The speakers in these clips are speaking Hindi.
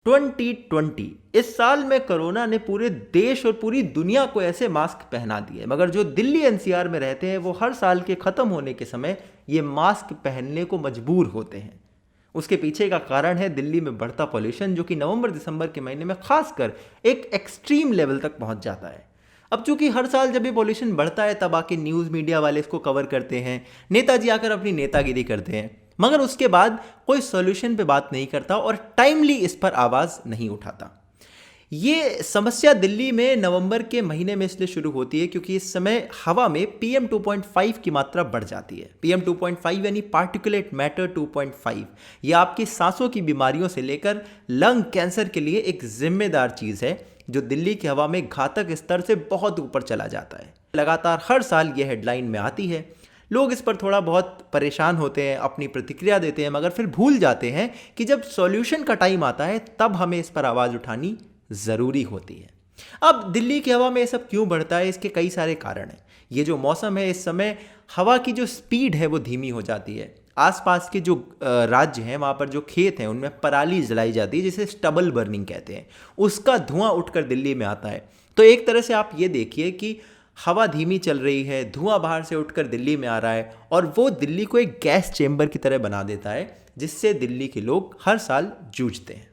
2020 इस साल में कोरोना ने पूरे देश और पूरी दुनिया को ऐसे मास्क पहना दिए, मगर जो दिल्ली एनसीआर में रहते हैं वो हर साल के ख़त्म होने के समय ये मास्क पहनने को मजबूर होते हैं। उसके पीछे का कारण है दिल्ली में बढ़ता पॉल्यूशन, जो कि नवंबर दिसंबर के महीने में खासकर एक एक्सट्रीम लेवल तक पहुंच जाता है। अब चूंकि हर साल जब ये पॉल्यूशन बढ़ता है तब आके न्यूज़ मीडिया वाले इसको कवर करते हैं, नेताजी आकर अपनी नेतागिरी करते हैं, मगर उसके बाद कोई सॉल्यूशन पे बात नहीं करता और टाइमली इस पर आवाज़ नहीं उठाता। ये समस्या दिल्ली में नवंबर के महीने में इसलिए शुरू होती है क्योंकि इस समय हवा में PM 2.5 की मात्रा बढ़ जाती है। PM 2.5 यानी पार्टिकुलेट मैटर 2.5। ये आपकी सांसों की बीमारियों से लेकर लंग कैंसर के लिए एक जिम्मेदार चीज़ है, जो दिल्ली की हवा में घातक स्तर से बहुत ऊपर चला जाता है। लगातार हर साल ये हेडलाइन में आती है। लोग इस पर थोड़ा बहुत परेशान होते हैं, अपनी प्रतिक्रिया देते हैं, मगर फिर भूल जाते हैं कि जब सॉल्यूशन का टाइम आता है तब हमें इस पर आवाज़ उठानी ज़रूरी होती है। अब दिल्ली की हवा में ये सब क्यों बढ़ता है, इसके कई सारे कारण हैं। ये जो मौसम है, इस समय हवा की जो स्पीड है वो धीमी हो जाती है। आसपास के जो राज्य हैं वहाँ पर जो खेत हैं उनमें पराली जलाई जाती है, जिसे स्टबल बर्निंग कहते हैं। उसका धुआं उठकर दिल्ली में आता है। तो एक तरह से आप ये देखिए कि हवा धीमी चल रही है, धुआं बाहर से उठकर दिल्ली में आ रहा है और वो दिल्ली को एक गैस चेंबर की तरह बना देता है, जिससे दिल्ली के लोग हर साल जूझते हैं।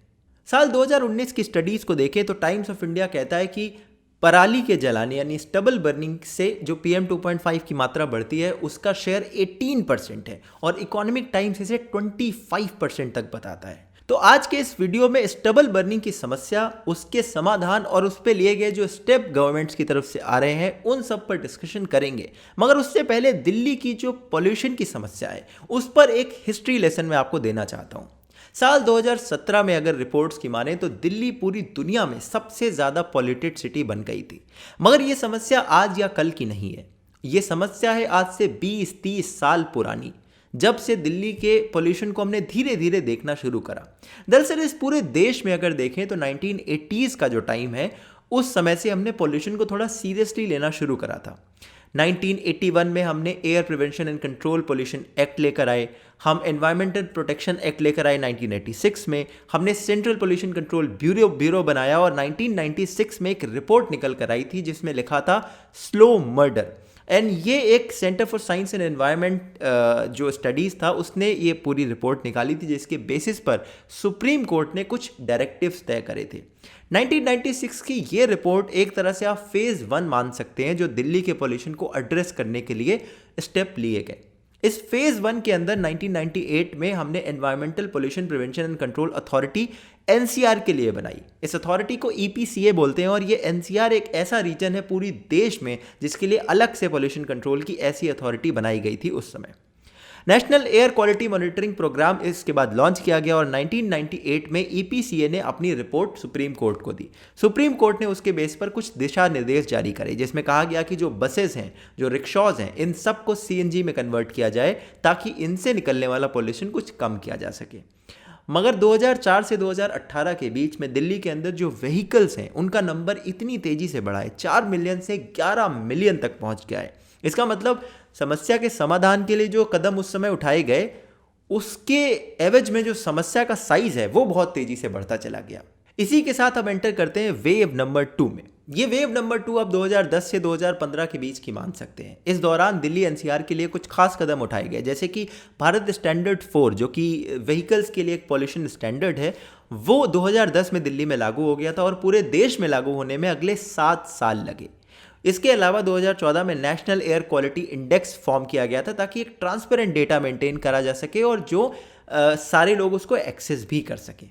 साल 2019 की स्टडीज़ को देखें तो टाइम्स ऑफ इंडिया कहता है कि पराली के जलाने यानी स्टबल बर्निंग से जो PM 2.5 की मात्रा बढ़ती है उसका शेयर 18% है और इकोनॉमिक टाइम्स इसे 25% तक बताता है। तो आज के इस वीडियो में स्टबल बर्निंग की समस्या, उसके समाधान और उस पर लिए गए जो स्टेप गवर्नमेंट्स की तरफ से आ रहे हैं उन सब पर डिस्कशन करेंगे। मगर उससे पहले दिल्ली की जो पॉल्यूशन की समस्या है उस पर एक हिस्ट्री लेसन मैं आपको देना चाहता हूँ। साल 2017 में अगर रिपोर्ट्स की माने तो दिल्ली पूरी दुनिया में सबसे ज़्यादा पॉल्यूटेड सिटी बन गई थी। मगर ये समस्या आज या कल की नहीं है, ये समस्या है आज से 20-30 साल पुरानी, जब से दिल्ली के पोल्यूशन को हमने धीरे धीरे देखना शुरू करा। दरअसल इस पूरे देश में अगर देखें तो 1980s का जो टाइम है उस समय से हमने पोल्यूशन को थोड़ा सीरियसली लेना शुरू करा था। 1981 में हमने air prevention and control pollution act लेकर आए, हम एनवायरमेंटल प्रोटेक्शन एक्ट लेकर आए। 1986 में हमने सेंट्रल पोल्यूशन कंट्रोल ब्यूरो बनाया और 1996 में एक रिपोर्ट निकल कर आई थी जिसमें लिखा था स्लो मर्डर। एंड ये एक centre for science and environment जो स्टडीज़ था उसने ये पूरी रिपोर्ट निकाली थी, जिसके बेसिस पर सुप्रीम कोर्ट ने कुछ डायरेक्टिव्स तय करे थे। 1996 की ये रिपोर्ट एक तरह से आप फेज़ 1 मान सकते हैं जो दिल्ली के पोल्यूशन को एड्रेस करने के लिए स्टेप लिए गए। इस फेज़ 1 के अंदर 1998 में हमने environmental pollution prevention and control authority NCR के लिए बनाई। इस अथॉरिटी को EPCA बोलते हैं और ये NCR एक ऐसा रीजन है पूरी देश में जिसके लिए अलग से पोल्यूशन कंट्रोल की ऐसी अथॉरिटी बनाई गई थी उस समय। National air quality monitoring program इसके बाद लॉन्च किया गया और 1998 में EPCA ने अपनी रिपोर्ट सुप्रीम कोर्ट को दी। सुप्रीम कोर्ट ने उसके बेस पर कुछ दिशा निर्देश जारी करे, जिसमें कहा गया कि जो बसेस हैं, जो रिक्शॉज हैं, इन सब को CNG में कन्वर्ट किया जाए ताकि इनसे निकलने वाला पोल्यूशन कुछ कम किया जा सके। मगर 2004 से 2018 के बीच में दिल्ली के अंदर जो व्हीकल्स हैं उनका नंबर इतनी तेज़ी से बढ़ा है, 4 मिलियन से 11 मिलियन तक पहुंच गया है। इसका मतलब समस्या के समाधान के लिए जो कदम उस समय उठाए गए उसके एवज में जो समस्या का साइज है वो बहुत तेज़ी से बढ़ता चला गया। इसी के साथ हम एंटर करते हैं वेव नंबर 2 में। ये वेव नंबर 2 अब 2010 से 2015 के बीच की मान सकते हैं। इस दौरान दिल्ली NCR के लिए कुछ खास कदम उठाए गए, जैसे कि भारत स्टैंडर्ड 4 जो कि व्हीकल्स के लिए एक पॉल्यूशन स्टैंडर्ड है, वो 2010 में दिल्ली में लागू हो गया था और पूरे देश में लागू होने में अगले 7 साल लगे। इसके अलावा 2014 में national air quality index form किया गया था ताकि एक ट्रांसपेरेंट डेटा मेंटेन करा जा सके और जो सारे लोग उसको एक्सेस भी कर सकें।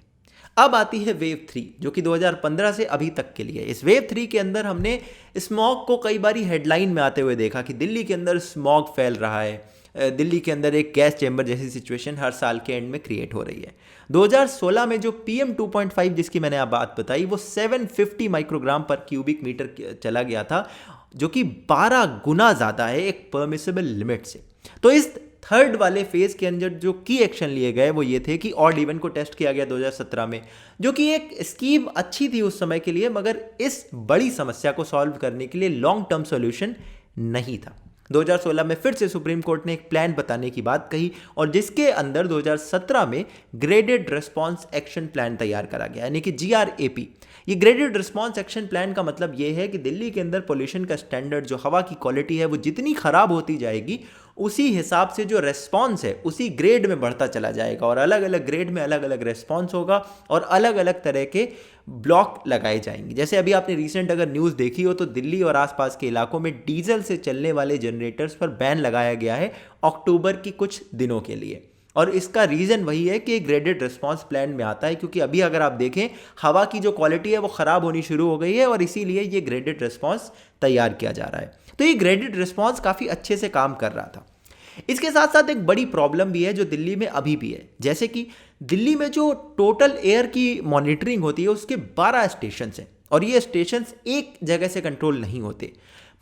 अब आती है वेव 3 जो कि 2015 से अभी तक के लिए। इस वेव 3 के अंदर हमने स्मॉग को कई बारी हेडलाइन में आते हुए देखा कि दिल्ली के अंदर स्मॉग फैल रहा है, दिल्ली के अंदर एक गैस चैम्बर जैसी सिचुएशन हर साल के एंड में क्रिएट हो रही है। 2016 में जो PM 2.5 जिसकी मैंने आप बात बताई वो 750 माइक्रोग्राम पर क्यूबिक मीटर चला गया था, जो कि 12 गुना ज़्यादा है एक परमिसेबल लिमिट से। तो इस थर्ड वाले फेज के अंदर जो की एक्शन लिए गए वो ये थे कि ऑड इवन को टेस्ट किया गया 2017 में, जो कि एक स्कीम अच्छी थी उस समय के लिए, मगर इस बड़ी समस्या को सॉल्व करने के लिए लॉन्ग टर्म सॉल्यूशन नहीं था। 2016 में फिर से सुप्रीम कोर्ट ने एक प्लान बताने की बात कही और जिसके अंदर 2017 में ग्रेडेड रिस्पांस एक्शन प्लान तैयार करा गया, यानी कि GRAP। ये ग्रेडेड रिस्पांस एक्शन प्लान का मतलब ये है कि दिल्ली के अंदर पोल्यूशन का स्टैंडर्ड, जो हवा की क्वालिटी है, वो जितनी खराब होती जाएगी उसी हिसाब से जो रेस्पॉन्स है उसी ग्रेड में बढ़ता चला जाएगा और अलग अलग ग्रेड में अलग अलग रेस्पॉन्स होगा और अलग अलग तरह के ब्लॉक लगाए जाएंगे। जैसे अभी आपने रिसेंट अगर न्यूज़ देखी हो तो दिल्ली और आसपास के इलाकों में डीजल से चलने वाले जनरेटर्स पर बैन लगाया गया है अक्टूबर की कुछ दिनों के लिए। और इसका रीज़न वही है कि ग्रेडेड रिस्पांस प्लान में आता है, क्योंकि अभी अगर आप देखें हवा की जो क्वालिटी है वो ख़राब होनी शुरू हो गई है और इसीलिए ये ग्रेडेड रिस्पांस तैयार किया जा रहा है। तो ये ग्रेडेड रिस्पांस काफ़ी अच्छे से काम कर रहा था। इसके साथ साथ एक बड़ी प्रॉब्लम भी है जो दिल्ली में अभी भी है, जैसे कि दिल्ली में जो टोटल एयर की मॉनिटरिंग होती है उसके 12 स्टेशन हैं और ये स्टेशन एक जगह से कंट्रोल नहीं होते।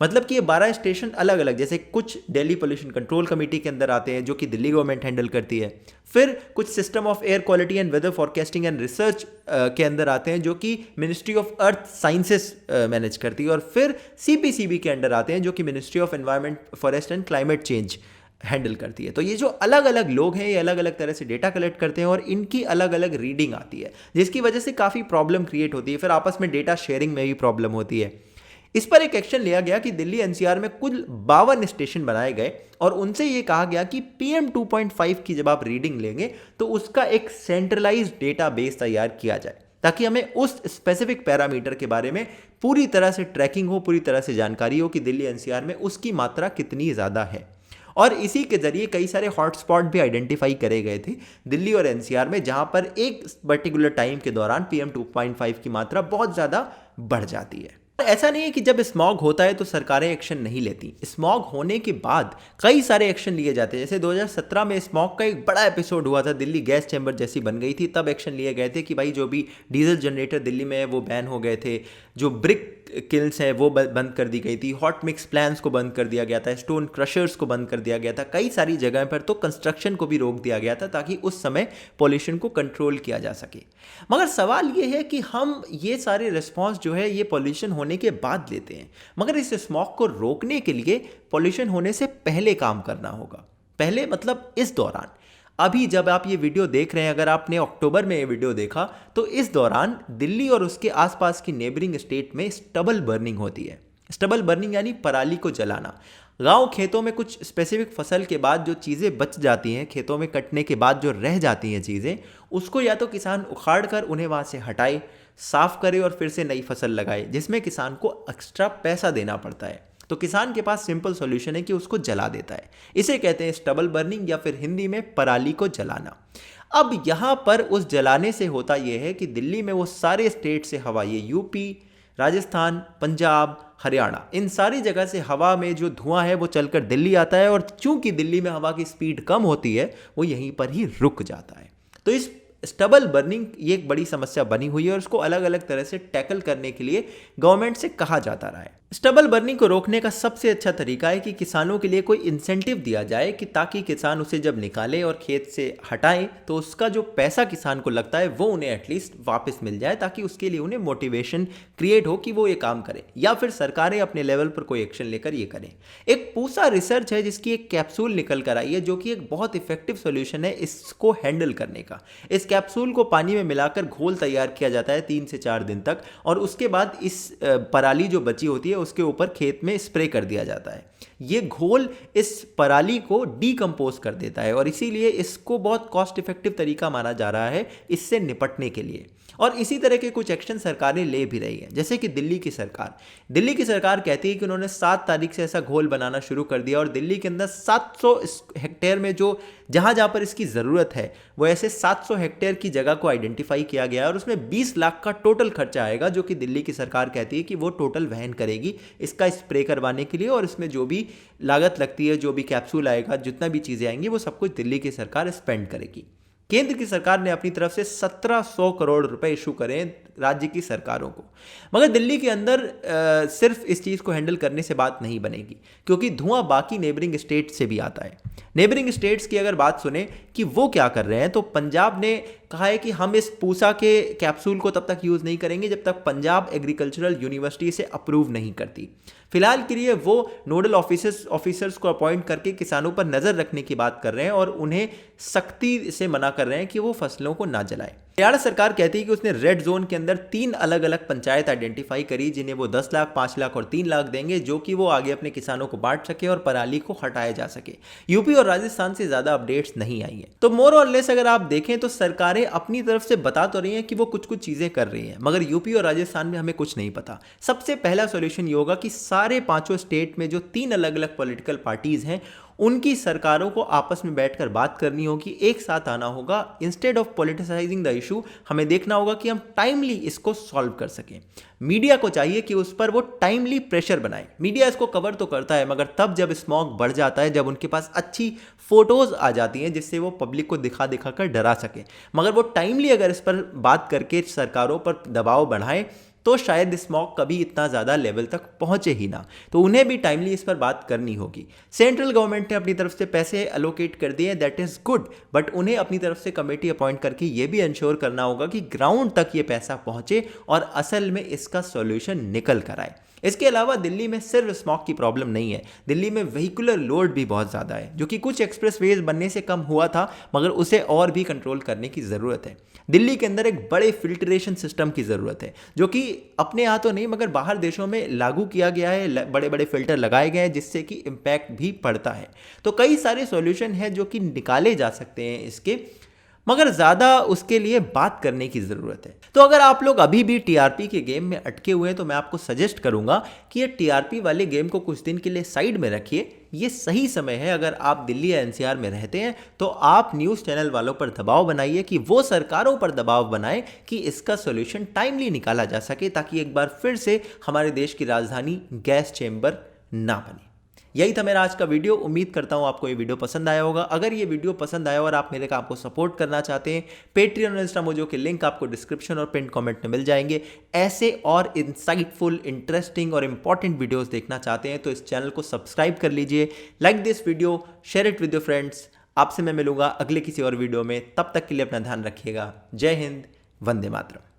मतलब कि ये 12 स्टेशन अलग अलग, जैसे कुछ दिल्ली पोल्यूशन कंट्रोल कमेटी के अंदर आते हैं जो कि दिल्ली गवर्नमेंट हैंडल करती है, फिर कुछ system of air quality and weather forecasting and research के अंदर आते हैं जो कि ministry of earth sciences manage करती है, और फिर CPCB के अंडर आते हैं जो कि ministry of environment, forest and climate change handle करती है। तो ये जो अलग अलग लोग हैं ये अलग अलग तरह से डेटा कलेक्ट करते हैं और इनकी अलग अलग रीडिंग आती है, जिसकी वजह से काफ़ी प्रॉब्लम क्रिएट होती है। फिर आपस में डेटा शेयरिंग में भी प्रॉब्लम होती है। इस पर एक एक्शन लिया गया कि दिल्ली NCR में कुल 52 स्टेशन बनाए गए और उनसे ये कहा गया कि PM 2.5 की जब आप रीडिंग लेंगे तो उसका एक सेंट्रलाइज्ड डेटाबेस तैयार किया जाए ताकि हमें उस स्पेसिफिक पैरामीटर के बारे में पूरी तरह से ट्रैकिंग हो, पूरी तरह से जानकारी हो कि दिल्ली NCR में उसकी मात्रा कितनी ज़्यादा है। और इसी के जरिए कई सारे हॉटस्पॉट भी आइडेंटिफाई करे गए थे दिल्ली और NCR में, जहां पर एक पर्टिकुलर टाइम के दौरान PM 2.5 की मात्रा बहुत ज़्यादा बढ़ जाती है। ऐसा नहीं है कि जब स्मॉग होता है तो सरकारें एक्शन नहीं लेती, स्मॉग होने के बाद कई सारे एक्शन लिए जाते हैं। जैसे 2017 में स्मॉग का एक बड़ा एपिसोड हुआ था, दिल्ली गैस चैम्बर जैसी बन गई थी, तब एक्शन लिए गए थे कि भाई जो भी डीजल जनरेटर दिल्ली में है वो बैन हो गए थे, जो ब्रिक किल्स हैं वो बंद कर दी गई थी, हॉट मिक्स प्लांट्स को बंद कर दिया गया था, स्टोन क्रशर्स को बंद कर दिया गया था, कई सारी जगह पर तो कंस्ट्रक्शन को भी रोक दिया गया था ताकि उस समय पॉल्यूशन को कंट्रोल किया जा सके। मगर सवाल ये है कि हम ये सारे रिस्पॉन्स जो है ये पॉल्यूशन होने के बाद लेते हैं, मगर इस स्मॉग को रोकने के लिए पॉल्यूशन होने से पहले काम करना होगा। पहले मतलब इस दौरान, अभी जब आप ये वीडियो देख रहे हैं, अगर आपने अक्टूबर में ये वीडियो देखा तो इस दौरान दिल्ली और उसके आसपास की नेबरिंग स्टेट में स्टबल बर्निंग होती है। स्टबल बर्निंग यानी पराली को जलाना। गांव खेतों में कुछ स्पेसिफिक फसल के बाद जो चीज़ें बच जाती हैं, खेतों में कटने के बाद जो रह जाती हैं चीज़ें, उसको या तो किसान उखाड़ कर उन्हें वहाँ से हटाए, साफ करे और फिर से नई फसल लगाए, जिसमें किसान को एक्स्ट्रा पैसा देना पड़ता है। तो किसान के पास सिंपल सॉल्यूशन है कि उसको जला देता है। इसे कहते हैं स्टबल बर्निंग या फिर हिंदी में पराली को जलाना। अब यहाँ पर उस जलाने से होता यह है कि दिल्ली में वो सारे स्टेट से हवा, ये यूपी, राजस्थान, पंजाब, हरियाणा, इन सारी जगह से हवा में जो धुआं है वो चलकर दिल्ली आता है और चूंकि दिल्ली में हवा की स्पीड कम होती है वो यहीं पर ही रुक जाता है। तो इस स्टबल बर्निंग ये एक बड़ी समस्या बनी हुई है और उसको अलग अलग तरह से टैकल करने के लिए गवर्नमेंट से कहा जाता रहा है। स्टबल बर्निंग को रोकने का सबसे अच्छा तरीका है कि किसानों के लिए कोई इंसेंटिव दिया जाए कि ताकि किसान उसे जब निकाले और खेत से हटाए तो उसका जो पैसा किसान को लगता है वो उन्हें एटलीस्ट वापस मिल जाए, ताकि उसके लिए उन्हें मोटिवेशन क्रिएट हो कि वो ये काम करें, या फिर सरकारें अपने लेवल पर कोई एक्शन लेकर ये करें। एक पूसा रिसर्च है जिसकी एक कैप्सूल निकल कर आई है जो कि एक बहुत इफेक्टिव सोल्यूशन है इसको हैंडल करने का। इस कैप्सूल को पानी में मिलाकर घोल तैयार किया जाता है 3 से 4 दिन तक, और उसके बाद इस पराली जो बची होती है उसके ऊपर खेत में स्प्रे कर दिया जाता है। ये घोल इस पराली को डीकंपोज कर देता है और इसीलिए इसको बहुत कॉस्ट इफेक्टिव तरीका माना जा रहा है इससे निपटने के लिए। और इसी तरह के कुछ एक्शन सरकारें ले भी रही हैं, जैसे कि दिल्ली की सरकार कहती है कि उन्होंने 7 तारीख से ऐसा घोल बनाना शुरू कर दिया और दिल्ली के अंदर 700 हेक्टेयर में जो जहाँ पर इसकी ज़रूरत है वो ऐसे 700 हेक्टेयर की जगह को आइडेंटिफाई किया गया है और उसमें 20 लाख का टोटल खर्चा आएगा, जो कि दिल्ली की सरकार कहती है कि वो टोटल वहन करेगी इसका स्प्रे करवाने के लिए, और इसमें जो भी लागत लगती है, जो भी कैप्सूल आएगा, जितना भी चीज़ें आएंगी, वो सब कुछ दिल्ली की सरकार स्पेंड करेगी। केंद्र की सरकार ने अपनी तरफ से 1700 करोड़ रुपए इशू करे राज्य की सरकारों को। मगर दिल्ली के अंदर सिर्फ इस चीज़ को हैंडल करने से बात नहीं बनेगी, क्योंकि धुआं बाकी नेबरिंग स्टेट से भी आता है। नेबरिंग स्टेट्स की अगर बात सुने कि वो क्या कर रहे हैं, तो पंजाब ने कहा है कि हम इस पूसा के कैप्सूल को तब तक यूज़ नहीं करेंगे जब तक पंजाब एग्रीकल्चरल यूनिवर्सिटी से अप्रूव नहीं करती। फिलहाल के लिए वो नोडल ऑफिसर्स को अपॉइंट करके किसानों पर नज़र रखने की बात कर रहे हैं और उन्हें सख्ती से मना कर रहे हैं कि वो फसलों को ना जलाएं। हरियाणा सरकार कहती है कि उसने रेड जोन के अंदर 3 अलग अलग पंचायत आइडेंटिफाई करी, जिन्हें वो 10 लाख, 5 लाख और 3 लाख देंगे, जो कि वो आगे अपने किसानों को बांट सके और पराली को हटाया जा सके। यूपी और राजस्थान से ज़्यादा अपडेट्स नहीं आई है। तो मोर और लेस अगर आप देखें तो सरकारें अपनी तरफ से बता तो रही हैं कि वो कुछ कुछ चीज़ें कर रही हैं, मगर यूपी और राजस्थान में हमें कुछ नहीं पता। सबसे पहला सोल्यूशन ये होगा कि सारे 5 स्टेट में जो 3 अलग अलग पॉलिटिकल पार्टीज़ हैं, उनकी सरकारों को आपस में बैठकर बात करनी होगी, एक साथ आना होगा। Instead of politicising the issue, हमें देखना होगा कि हम टाइमली इसको सॉल्व कर सकें। मीडिया को चाहिए कि उस पर वो टाइमली प्रेशर बनाए। मीडिया इसको कवर तो करता है, मगर तब जब स्मॉग बढ़ जाता है, जब उनके पास अच्छी फोटोज आ जाती हैं जिससे वो पब्लिक को दिखा दिखा कर डरा सके। मगर वो टाइमली अगर इस पर बात करके सरकारों पर दबाव बढ़ाएं तो शायद स्मॉग कभी इतना ज़्यादा लेवल तक पहुंचे ही ना। तो उन्हें भी टाइमली इस पर बात करनी होगी। सेंट्रल गवर्नमेंट ने अपनी तरफ से पैसे अलोकेट कर दिए, दैट इज़ गुड, बट उन्हें अपनी तरफ से कमेटी अपॉइंट करके ये भी इंश्योर करना होगा कि ग्राउंड तक ये पैसा पहुंचे और असल में इसका सॉल्यूशन निकल कर आए। इसके अलावा दिल्ली में सिर्फ स्मॉग की प्रॉब्लम नहीं है, दिल्ली में व्हीकुलर लोड भी बहुत ज़्यादा है, जो कि कुछ एक्सप्रेसवेज बनने से कम हुआ था, मगर उसे और भी कंट्रोल करने की ज़रूरत है। दिल्ली के अंदर एक बड़े फिल्ट्रेशन सिस्टम की ज़रूरत है, जो कि अपने यहाँ तो नहीं मगर बाहर देशों में लागू किया गया है। बड़े बड़े फिल्टर लगाए गए हैं जिससे कि इम्पैक्ट भी पड़ता है। तो कई सारे सॉल्यूशन हैं जो कि निकाले जा सकते हैं इसके, मगर ज़्यादा उसके लिए बात करने की ज़रूरत है। तो अगर आप लोग अभी भी टीआरपी के गेम में अटके हुए हैं तो मैं आपको सजेस्ट करूंगा कि ये टीआरपी वाले गेम को कुछ दिन के लिए साइड में रखिए। ये सही समय है। अगर आप दिल्ली या एनसीआर में रहते हैं तो आप न्यूज़ चैनल वालों पर दबाव बनाइए कि वो सरकारों पर दबाव बनाएं कि इसका सॉल्यूशन टाइमली निकाला जा सके, ताकि एक बार फिर से हमारे देश की राजधानी गैस चेंबर ना बने। यही था मेरा आज का वीडियो। उम्मीद करता हूँ आपको ये वीडियो पसंद आया होगा। अगर ये वीडियो पसंद आया और आप मेरे काम को सपोर्ट करना चाहते हैं, पेट्रियन और इंस्टामोजो के लिंक आपको डिस्क्रिप्शन और पिन कमेंट में मिल जाएंगे। ऐसे और इंसाइटफुल, इंटरेस्टिंग और इंपॉर्टेंट वीडियोस देखना चाहते हैं तो इस चैनल को सब्सक्राइब कर लीजिए। Like this video, share it with your friends. आपसे मैं मिलूंगा अगले किसी और वीडियो में। तब तक के लिए अपना ध्यान रखिएगा। जय हिंद, वंदे मातरम।